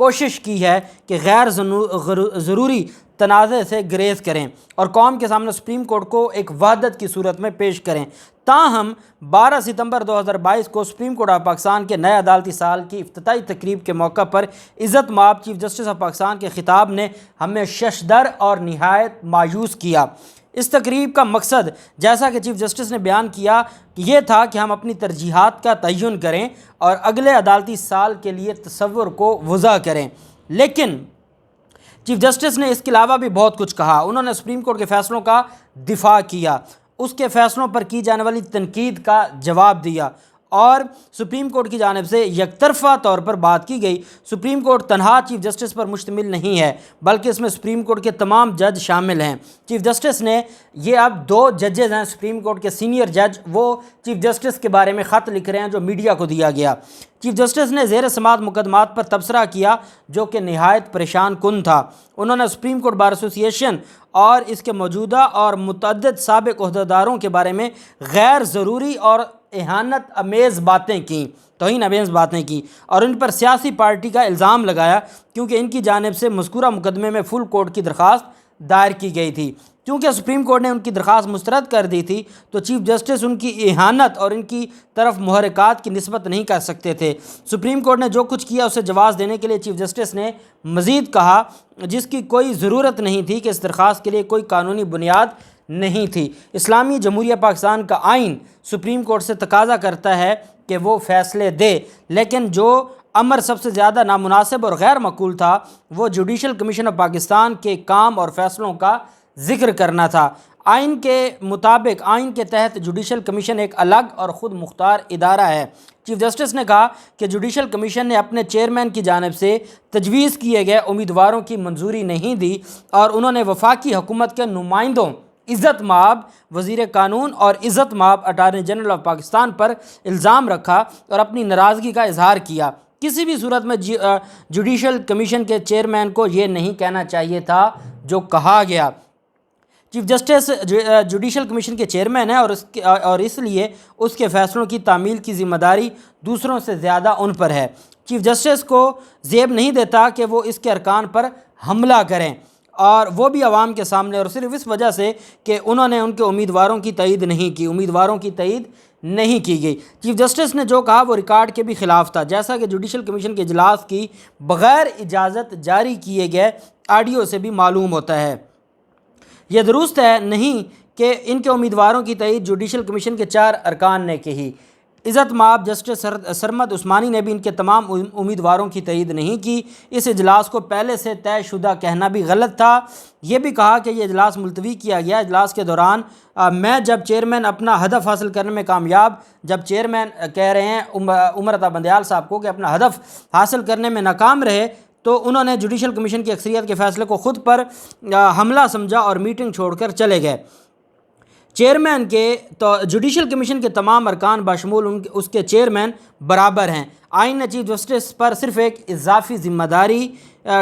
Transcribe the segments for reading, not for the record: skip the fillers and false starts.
کوشش کی ہے کہ غیر ضروری تنازع سے گریز کریں اور قوم کے سامنے سپریم کورٹ کو ایک وحدت کی صورت میں پیش کریں۔ تاہم 12 ستمبر 2022 کو سپریم کورٹ آف پاکستان کے نئے عدالتی سال کی افتتاحی تقریب کے موقع پر عزت مآب چیف جسٹس آف پاکستان کے خطاب نے ہمیں ششدر اور نہایت مایوس کیا۔ اس تقریب کا مقصد، جیسا کہ چیف جسٹس نے بیان کیا، کہ یہ تھا کہ ہم اپنی ترجیحات کا تعین کریں اور اگلے عدالتی سال کے لیے تصور کو وضع کریں۔ لیکن چیف جسٹس نے اس کے علاوہ بھی بہت کچھ کہا۔ انہوں نے سپریم کورٹ کے فیصلوں کا دفاع کیا، اس کے فیصلوں پر کی جانے والی تنقید کا جواب دیا اور سپریم کورٹ کی جانب سے یک طرفہ طور پر بات کی گئی۔ سپریم کورٹ تنہا چیف جسٹس پر مشتمل نہیں ہے، بلکہ اس میں سپریم کورٹ کے تمام جج شامل ہیں۔ چیف جسٹس نے، یہ اب 2 ججز ہیں سپریم کورٹ کے سینئر جج، وہ چیف جسٹس کے بارے میں خط لکھ رہے ہیں جو میڈیا کو دیا گیا۔ چیف جسٹس نے زیر سماعت مقدمات پر تبصرہ کیا جو کہ نہایت پریشان کن تھا۔ انہوں نے سپریم کورٹ بار ایسوسی ایشن اور اس کے موجودہ اور متعدد سابق عہدیداروں کے بارے میں غیر ضروری اور اہانت آمیز باتیں کیں، توہین آمیز باتیں کیں اور ان پر سیاسی پارٹی کا الزام لگایا، کیونکہ ان کی جانب سے مذکورہ مقدمے میں فل کورٹ کی درخواست دائر کی گئی تھی۔ کیونکہ سپریم کورٹ نے ان کی درخواست مسترد کر دی تھی تو چیف جسٹس ان کی اہانت اور ان کی طرف محرکات کی نسبت نہیں کر سکتے تھے۔ سپریم کورٹ نے جو کچھ کیا اسے جواز دینے کے لیے چیف جسٹس نے مزید کہا جس کی کوئی ضرورت نہیں تھی کہ اس درخواست کے لیے کوئی قانونی بنیاد نہیں تھی۔ اسلامی جمہوریہ پاکستان کا آئین سپریم کورٹ سے تقاضا کرتا ہے کہ وہ فیصلے دے، لیکن جو امر سب سے زیادہ نامناسب اور غیر معقول تھا وہ جوڈیشل کمیشن آف پاکستان کے کام اور فیصلوں کا ذکر کرنا تھا۔ آئین کے مطابق آئین کے تحت جوڈیشل کمیشن ایک الگ اور خود مختار ادارہ ہے۔ چیف جسٹس نے کہا کہ جوڈیشل کمیشن نے اپنے چیئرمین کی جانب سے تجویز کیے گئے امیدواروں کی منظوری نہیں دی اور انہوں نے وفاقی حکومت کے نمائندوں عزت مآب وزیر قانون اور عزت مآب اٹارنی جنرل آف پاکستان پر الزام رکھا اور اپنی ناراضگی کا اظہار کیا۔ کسی بھی صورت میں جوڈیشل کمیشن کے چیئرمین کو یہ نہیں کہنا چاہیے تھا جو کہا گیا۔ چیف جسٹس جوڈیشل کمیشن کے چیئرمین ہیں اور اس لیے اس کے فیصلوں کی تعمیل کی ذمہ داری دوسروں سے زیادہ ان پر ہے۔ چیف جسٹس کو زیب نہیں دیتا کہ وہ اس کے ارکان پر حملہ کریں، اور وہ بھی عوام کے سامنے، اور صرف اس وجہ سے کہ انہوں نے ان کے امیدواروں کی تائید نہیں کی گئی۔ چیف جسٹس نے جو کہا وہ ریکارڈ کے بھی خلاف تھا، جیسا کہ جوڈیشل کمیشن کے اجلاس کی بغیر اجازت جاری کیے گئے آڈیو سے بھی معلوم ہوتا ہے۔ یہ درست ہے نہیں کہ ان کے امیدواروں کی تائید جوڈیشل کمیشن کے 4 ارکان نے کی۔ عزت مآب جسٹس سرمد عثمانی نے بھی ان کے تمام امیدواروں کی تائید نہیں کی۔ اس اجلاس کو پہلے سے طے شدہ کہنا بھی غلط تھا۔ یہ بھی کہا کہ یہ اجلاس ملتوی کیا گیا۔ اجلاس کے دوران جب چیئرمین اپنا ہدف حاصل کرنے میں کامیاب، جب چیئرمین کہہ رہے ہیں عمر عطا بندیال صاحب کو کہ اپنا ہدف حاصل کرنے میں ناکام رہے، تو انہوں نے جوڈیشل کمیشن کی اکثریت کے فیصلے کو خود پر حملہ سمجھا اور میٹنگ چھوڑ کر چلے گئے۔ چیئرمین کے تو جوڈیشل کمیشن کے تمام ارکان بشمول اس کے چیئرمین برابر ہیں۔ آئین نے چیف جسٹس پر صرف ایک اضافی ذمہ داری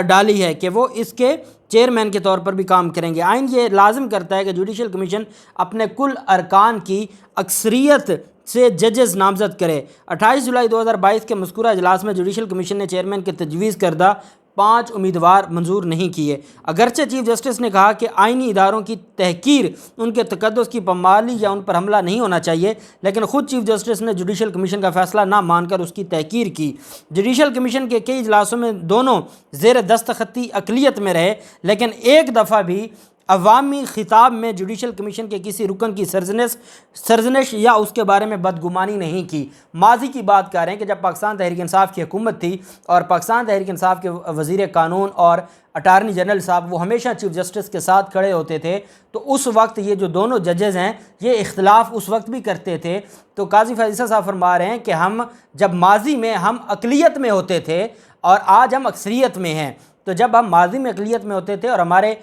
ڈالی ہے کہ وہ اس کے چیئرمین کے طور پر بھی کام کریں گے۔ آئین یہ لازم کرتا ہے کہ جوڈیشل کمیشن اپنے کل ارکان کی اکثریت سے ججز نامزد کرے۔ 28 جولائی 2022 کے مذکورہ اجلاس میں جوڈیشل کمیشن نے چیئرمین کے تجویز کردہ 5 امیدوار منظور نہیں کیے۔ اگرچہ چیف جسٹس نے کہا کہ آئینی اداروں کی تحقیر ان کے تقدس کی پامالی یا ان پر حملہ نہیں ہونا چاہیے، لیکن خود چیف جسٹس نے جوڈیشل کمیشن کا فیصلہ نہ مان کر اس کی تحقیر کی۔ جوڈیشل کمیشن کے کئی اجلاسوں میں دونوں زیر دستخطی اقلیت میں رہے، لیکن ایک دفعہ بھی عوامی خطاب میں جوڈیشل کمیشن کے کسی رکن کی سرزنش یا اس کے بارے میں بدگمانی نہیں کی۔ ماضی کی بات کر رہے ہیں کہ جب پاکستان تحریک انصاف کی حکومت تھی اور پاکستان تحریک انصاف کے وزیر قانون اور اٹارنی جنرل صاحب وہ ہمیشہ چیف جسٹس کے ساتھ کھڑے ہوتے تھے، تو اس وقت یہ جو دونوں ججز ہیں یہ اختلاف اس وقت بھی کرتے تھے۔ تو قاضی فیض صاحب فرما رہے ہیں کہ ہم جب ماضی میں ہم اقلیت میں ہوتے تھے اور آج ہم اکثریت میں ہیں، تو جب ہم ماضی میں اقلیت میں ہوتے تھے اور ہمارے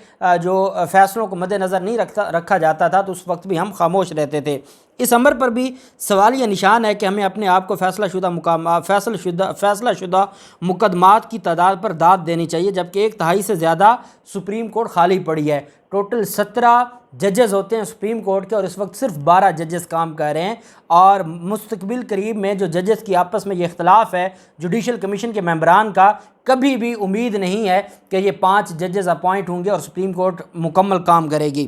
جو فیصلوں کو مد نظر نہیں رکھا جاتا تھا تو اس وقت بھی ہم خاموش رہتے تھے۔ اس امر پر بھی سوالیہ نشان ہے کہ ہمیں اپنے آپ کو فیصلہ شدہ مقدمات کی تعداد پر داد دینی چاہیے، جبکہ 1/3 سے زیادہ سپریم کورٹ خالی پڑی ہے۔ ٹوٹل 17 ججز ہوتے ہیں سپریم کورٹ کے، اور اس وقت صرف 12 ججز کام کر رہے ہیں، اور مستقبل قریب میں جو ججز کی آپس میں یہ اختلاف ہے جوڈیشل کمیشن کے ممبران کا، کبھی بھی امید نہیں ہے کہ یہ 5 ججز اپوائنٹ ہوں گے اور سپریم کورٹ مکمل کام کرے گی۔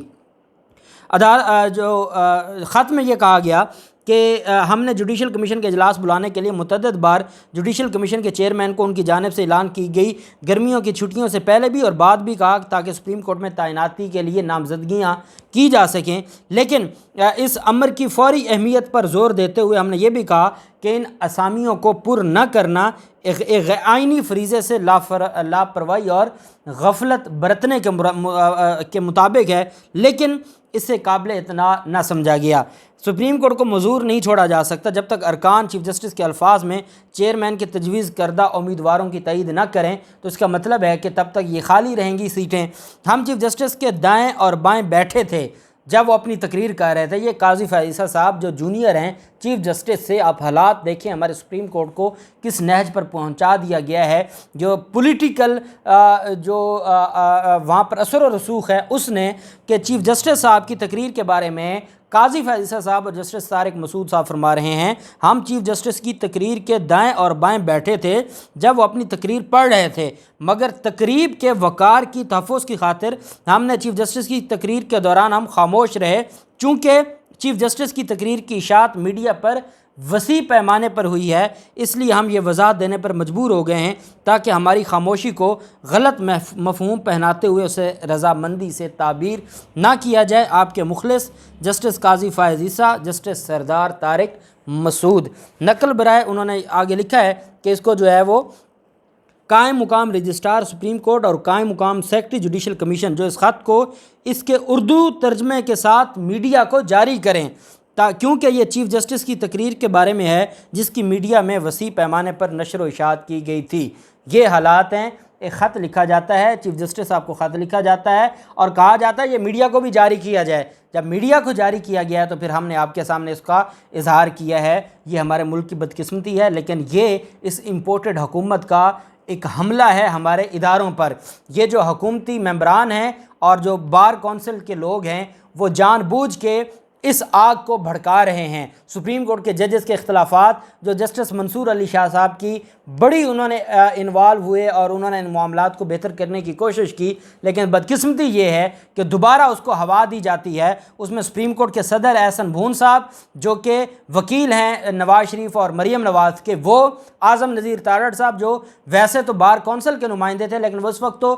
خط میں یہ کہا گیا کہ ہم نے جوڈیشل کمیشن کے اجلاس بلانے کے لیے متعدد بار جوڈیشل کمیشن کے چیئرمین کو ان کی جانب سے اعلان کی گئی گرمیوں کی چھٹیوں سے پہلے بھی اور بعد بھی کہا تاکہ سپریم کورٹ میں تعیناتی کے لیے نامزدگیاں کی جا سکیں، لیکن اس امر کی فوری اہمیت پر زور دیتے ہوئے ہم نے یہ بھی کہا کہ ان اسامیوں کو پر نہ کرنا ایک آئینی فریضے سے لاپرواہی اور غفلت برتنے کے مطابق ہے، لیکن اسے قابل اعتنا نہ سمجھا گیا۔ سپریم کورٹ کو معذور نہیں چھوڑا جا سکتا جب تک ارکان چیف جسٹس کے الفاظ میں چیئرمین کے تجویز کردہ امیدواروں کی تائید نہ کریں، تو اس کا مطلب ہے کہ تب تک یہ خالی رہیں گی سیٹیں۔ ہم چیف جسٹس کے دائیں اور بائیں بیٹھے تھے جب وہ اپنی تقریر کر رہے تھے۔ یہ قاضی فیاض عیسیٰ صاحب جو جونیئر ہیں چیف جسٹس سے، آپ حالات دیکھیں ہمارے سپریم کورٹ کو کس نہج پر پہنچا دیا گیا ہے۔ جو پولیٹیکل وہاں پر اثر و رسوخ ہے اس نے کہ چیف جسٹس صاحب کی تقریر کے بارے میں قاضی فیاض عیسیٰ صاحب اور جسٹس طارق مسعود صاحب فرما رہے ہیں، ہم چیف جسٹس کی تقریر کے دائیں اور بائیں بیٹھے تھے جب وہ اپنی تقریر پڑھ رہے تھے، مگر تقریب کے وقار کی تحفظ کی خاطر ہم نے چیف جسٹس کی تقریر کے دوران ہم خاموش رہے، چونکہ چیف جسٹس کی تقریر کی اشاعت میڈیا پر وسیع پیمانے پر ہوئی ہے، اس لیے ہم یہ وضاحت دینے پر مجبور ہو گئے ہیں تاکہ ہماری خاموشی کو غلط مفہوم پہناتے ہوئے اسے رضامندی سے تعبیر نہ کیا جائے۔ آپ کے مخلص جسٹس قاضی فیاض عیسیٰ، جسٹس سردار طارق مسعود۔ نقل برائے انہوں نے آگے لکھا ہے کہ اس کو جو ہے وہ قائم مقام رجسٹرار سپریم کورٹ اور قائم مقام سیکرٹری جوڈیشل کمیشن جو اس خط کو اس کے اردو ترجمے کے ساتھ میڈیا کو جاری کریں، کیونکہ یہ چیف جسٹس کی تقریر کے بارے میں ہے جس کی میڈیا میں وسیع پیمانے پر نشر و اشاعت کی گئی تھی۔ یہ حالات ہیں، ایک خط لکھا جاتا ہے، چیف جسٹس صاحب کو خط لکھا جاتا ہے اور کہا جاتا ہے یہ میڈیا کو بھی جاری کیا جائے۔ جب میڈیا کو جاری کیا گیا ہے تو پھر ہم نے آپ کے سامنے اس کا اظہار کیا ہے۔ یہ ہمارے ملک کی بدقسمتی ہے، لیکن یہ اس امپورٹڈ حکومت کا ایک حملہ ہے ہمارے اداروں پر۔ یہ جو حکومتی ممبران ہیں اور جو بار کونسل کے لوگ ہیں وہ جان بوجھ کے اس آگ کو بھڑکا رہے ہیں۔ سپریم کورٹ کے ججز کے اختلافات جو جسٹس منصور علی شاہ صاحب کی بڑی انہوں نے انوالو ہوئے اور انہوں نے ان معاملات کو بہتر کرنے کی کوشش کی، لیکن بدقسمتی یہ ہے کہ دوبارہ اس کو ہوا دی جاتی ہے۔ اس میں سپریم کورٹ کے صدر احسن بھون صاحب جو کہ وکیل ہیں نواز شریف اور مریم نواز کے، وہ اعظم نذیر تارڑ صاحب جو ویسے تو بار کونسل کے نمائندے تھے لیکن وہ اس وقت تو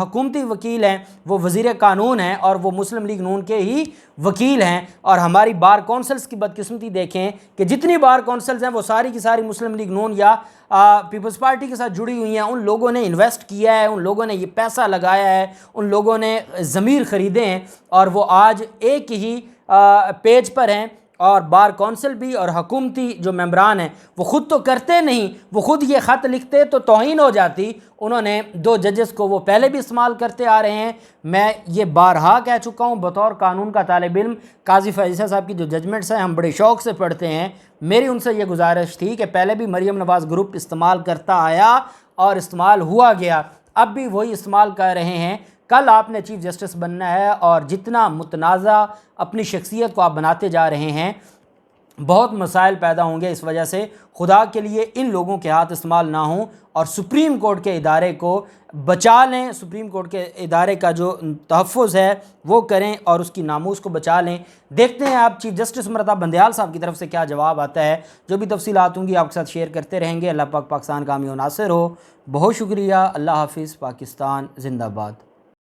حکومتی وکیل ہیں، وہ وزیر قانون ہیں اور وہ مسلم لیگ نون کے ہی وکیل ہیں۔ اور ہماری بار کونسلز کی بدقسمتی دیکھیں کہ جتنی بار کونسلز ہیں وہ ساری کی ساری مسلم لیگ نون یا پیپلز پارٹی کے ساتھ جڑی ہوئی ہیں۔ ان لوگوں نے انویسٹ کیا ہے، ان لوگوں نے یہ پیسہ لگایا ہے، ان لوگوں نے ضمیر خریدے ہیں اور وہ آج ایک ہی پیج پر ہیں۔ اور بار کونسل بھی اور حکومتی جو ممبران ہیں وہ خود تو کرتے نہیں، وہ خود یہ خط لکھتے تو توہین ہو جاتی۔ انہوں نے 2 ججز کو وہ پہلے بھی استعمال کرتے آ رہے ہیں۔ میں یہ بارہا کہہ چکا ہوں، بطور قانون کا طالب علم قاضی فیاض عیسیٰ صاحب کی جو ججمنٹس ہیں ہم بڑے شوق سے پڑھتے ہیں۔ میری ان سے یہ گزارش تھی کہ پہلے بھی مریم نواز گروپ استعمال کرتا آیا اور استعمال ہوا گیا، اب بھی وہی استعمال کر رہے ہیں۔ کل آپ نے چیف جسٹس بننا ہے اور جتنا متنازع اپنی شخصیت کو آپ بناتے جا رہے ہیں بہت مسائل پیدا ہوں گے۔ اس وجہ سے خدا کے لیے ان لوگوں کے ہاتھ استعمال نہ ہوں اور سپریم کورٹ کے ادارے کو بچا لیں، سپریم کورٹ کے ادارے کا جو تحفظ ہے وہ کریں اور اس کی ناموس کو بچا لیں۔ دیکھتے ہیں آپ چیف جسٹس عمر بندیال صاحب کی طرف سے کیا جواب آتا ہے۔ جو بھی تفصیلات ہوں گی آپ کے ساتھ شیئر کرتے رہیں گے۔ اللہ پاک پاکستان کامیاب و ناصر ہو۔ بہت شکریہ۔ اللہ حافظ۔ پاکستان زندہ باد۔